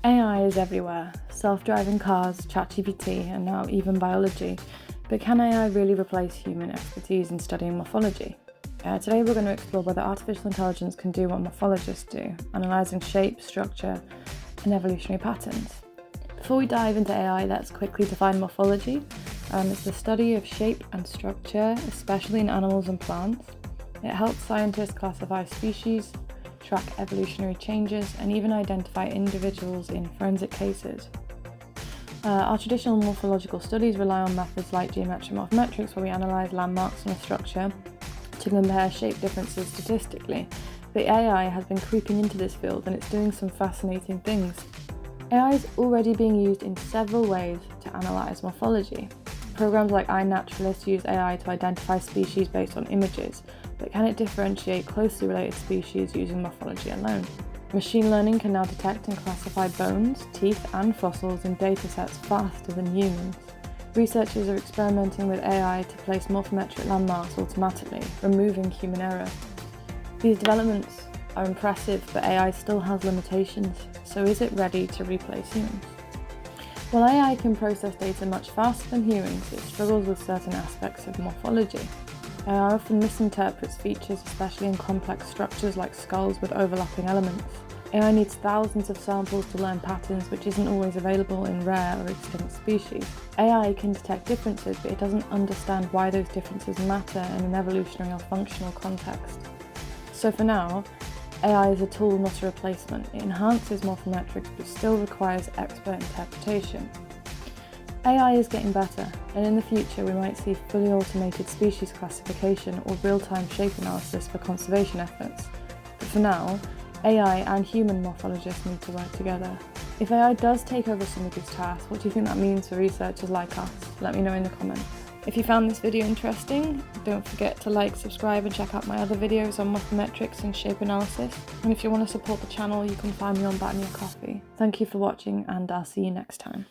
AI is everywhere. Self-driving cars, ChatGPT, and now even biology. But can AI really replace human expertise in studying morphology? Today we're going to explore whether artificial intelligence can do what morphologists do, analysing shape, structure, and evolutionary patterns. Before we dive into AI, let's quickly define morphology. It's the study of shape and structure, especially in animals and plants. It helps scientists classify species, track evolutionary changes, and even identify individuals in forensic cases. Our traditional morphological studies rely on methods like geometric morphometrics, where we analyse landmarks on a structure to compare shape differences statistically. But AI has been creeping into this field, and it's doing some fascinating things. AI is already being used in several ways to analyse morphology. Programs like iNaturalist use AI to identify species based on images, but can it differentiate closely related species using morphology alone? Machine learning can now detect and classify bones, teeth, and fossils in datasets faster than humans. Researchers are experimenting with AI to place morphometric landmarks automatically, removing human error. These developments are impressive, but AI still has limitations, so is it ready to replace humans? While AI can process data much faster than humans, it struggles with certain aspects of morphology. AI often misinterprets features, especially in complex structures like skulls with overlapping elements. AI needs thousands of samples to learn patterns, which isn't always available in rare or extinct species. AI can detect differences, but it doesn't understand why those differences matter in an evolutionary or functional context. So for now, AI is a tool, not a replacement. It enhances morphometrics, but still requires expert interpretation. AI is getting better, and in the future we might see fully automated species classification or real-time shape analysis for conservation efforts. But for now, AI and human morphologists need to work together. If AI does take over some of these tasks, what do you think that means for researchers like us? Let me know in the comments. If you found this video interesting, don't forget to like, subscribe, and check out my other videos on morphometrics and shape analysis. And if you want to support the channel, you can find me on Buy Me a Coffee. Thank you for watching, and I'll see you next time.